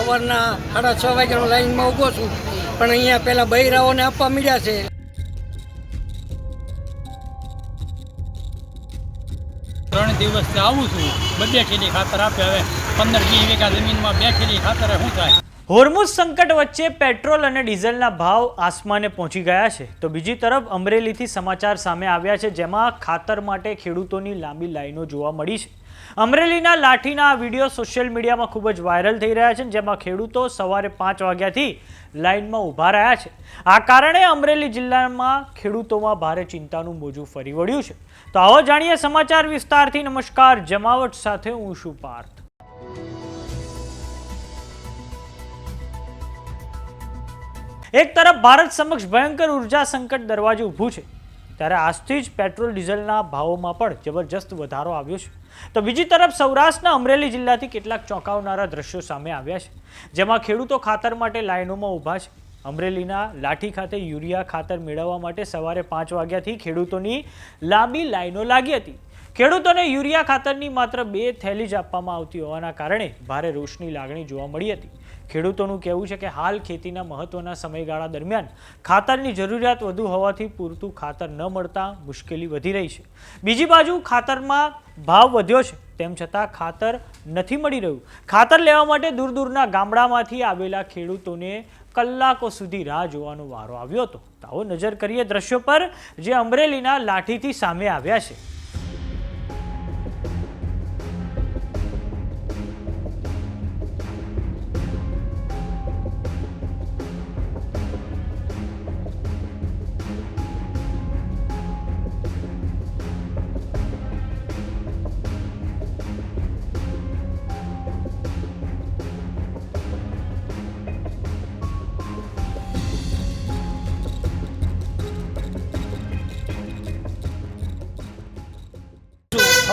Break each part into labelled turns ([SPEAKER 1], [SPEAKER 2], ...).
[SPEAKER 1] સવારના 6:30 વાગ્યાનો લાઈનમાં ઊભો છું, પણ અહીંયા પહેલા બૈરાઓને આપવા મળ્યા છે.
[SPEAKER 2] ત્રણ દિવસથી આવું છું, બધે ખેડી ખાતર આપે. હવે 15-20 વીઘા જમીનમાં 2 ખેડી ખાતર શું થાય?
[SPEAKER 3] હોર્મુઝ સંકટ વચ્ચે પેટ્રોલ અને ડીઝલના ભાવ આસમાને પહોંચી ગયા છે, તો બીજી તરફ અમરેલીથી સમાચાર સામે આવ્યા છે, જેમાં ખાતર માટે ખેડૂતોની લાંબી લાઈનો જોવા મળી છે. અમરેલીના લાઠીના આ વિડીયો સોશિયલ મીડિયામાં ખૂબ જ વાયરલ થઈ રહ્યા છે, જેમાં ખેડૂતો સવારે 5 વાગ્યાથી લાઈનમાં ઊભા રહ્યા છે. આ કારણે અમરેલી જિલ્લામાં ખેડૂતોમાં ભારે ચિંતાનું મોજું ફરી વળ્યું છે. તો આવો જાણીએ સમાચાર વિસ્તારથી. નમસ્કાર, જમાવટ સાથે હું છું પાર્થ. એક તરફ ભારત સમક્ષ ભયંકર ઉર્જા સંકટ દરવાજે ઊભું છે, ત્યારે આજથી જ પેટ્રોલ ડીઝલના ભાવોમાં પણ જબરજસ્ત વધારો આવ્યો છે. તો બીજી તરફ સૌરાષ્ટ્રના અમરેલી જિલ્લાથી કેટલાક ચોંકાવનારા દ્રશ્યો સામે આવ્યા છે, જેમાં ખેડૂતો ખાતર માટે લાઈનોમાં ઊભા છે. અમરેલીના લાઠી ખાતે યુરિયા ખાતર મેળવવા માટે સવારે 5 વાગ્યાથી ખેડૂતોની લાંબી લાઈનો લાગી હતી. ખેડૂતોને યુરિયા ખાતરની માત્ર 2 થેલી જ આપવામાં આવતી હોવાના કારણે ભારે રોષની લાગણી જોવા મળી હતી. ખેડૂતોનું કહેવું છે કે હાલ ખેતીના મહત્વના સમયગાળા દરમિયાન ખાતરની જરૂરિયાત વધુ હોવાથી પૂરતું ખાતર ન મળતા મુશ્કેલી વધી રહી છે. બીજી બાજુ ખાતરમાં ભાવ વધ્યો છે, તેમ છતાં ખાતર નથી મળી રહ્યું. ખાતર લેવા માટે દૂર દૂરના ગામડામાંથી આવેલા ખેડૂતોને કલાકો સુધી રાહ જોવાનો વારો આવ્યો હતો. આવો નજર કરીએ દ્રશ્યો પર, જે અમરેલીના લાઠીથી સામે આવ્યા છે.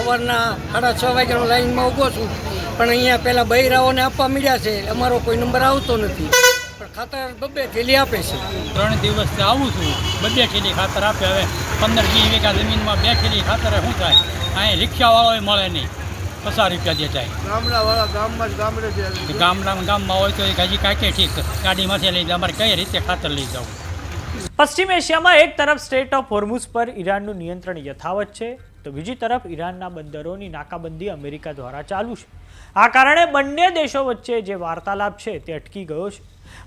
[SPEAKER 1] સવારના 6:30 વાગ્યાનો લાઈનમાં ઊભો છું, પણ અહીંયા પહેલા બૈરાઓને આપવા મળ્યા છે. અમારો કોઈ નંબર આવતો નથી, પણ ખાતર 2 થેલી આપે છે.
[SPEAKER 2] 3 દિવસથી આવું છું, બધે ખેડી ખાતર આપે. હવે 15-20 વીઘા જમીનમાં 2 ખેડી ખાતર શું થાય? અહીં રિક્ષાવાળો મળે નહીં, 50 રૂપિયા દે જાય.
[SPEAKER 1] ગામડાવાળા
[SPEAKER 2] ગામમાં હોય તો હજી કાંઈ ઠીક, ગાડીમાંથી લઈ જાય. અમારે કઈ રીતે ખાતર લઈ જવું?
[SPEAKER 3] પશ્ચિમ એશિયામાં એક તરફ સ્ટ્રેટ ઓફ હોર્મુઝ પર ઈરાનનું નિયંત્રણ યથાવત છે, તો બીજી તરફ ઈરાનના બંદરોની નાકાબંધી અમેરિકા દ્વારા ચાલુ છે. આ કારણે બંને દેશો વચ્ચે જે વાર્તાલાપ છે તે અટકી ગયો છે.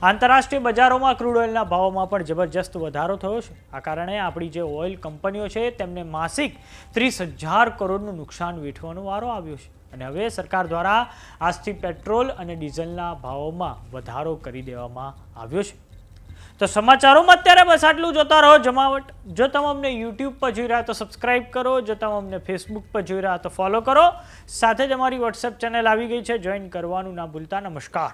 [SPEAKER 3] આંતરરાષ્ટ્રીય બજારોમાં ક્રૂડ ઓઇલના ભાવોમાં પણ જબરજસ્ત વધારો થયો છે. આ કારણે આપણી જે ઓઇલ કંપનીઓ છે તેમને માસિક 30,000 કરોડનું નુકસાન વેઠવાનો વારો આવ્યો છે. અને હવે સરકાર દ્વારા આજથી પેટ્રોલ અને ડીઝલના ભાવોમાં વધારો કરી દેવામાં આવ્યો છે. તો સમાચારોમાં અત્યારે બસ આટલું. જોતા રહો જમાવટ. જો તમે અમને યુટ્યુબ પર જોઈ રહ્યા તો સબસ્ક્રાઇબ કરો, જો તમે અમને ફેસબુક પર જોઈ રહ્યા તો ફોલો કરો. સાથે જ અમારી વોટ્સએપ ચેનલ આવી ગઈ છે, જોઈન કરવાનું ના ભૂલતા. નમસ્કાર.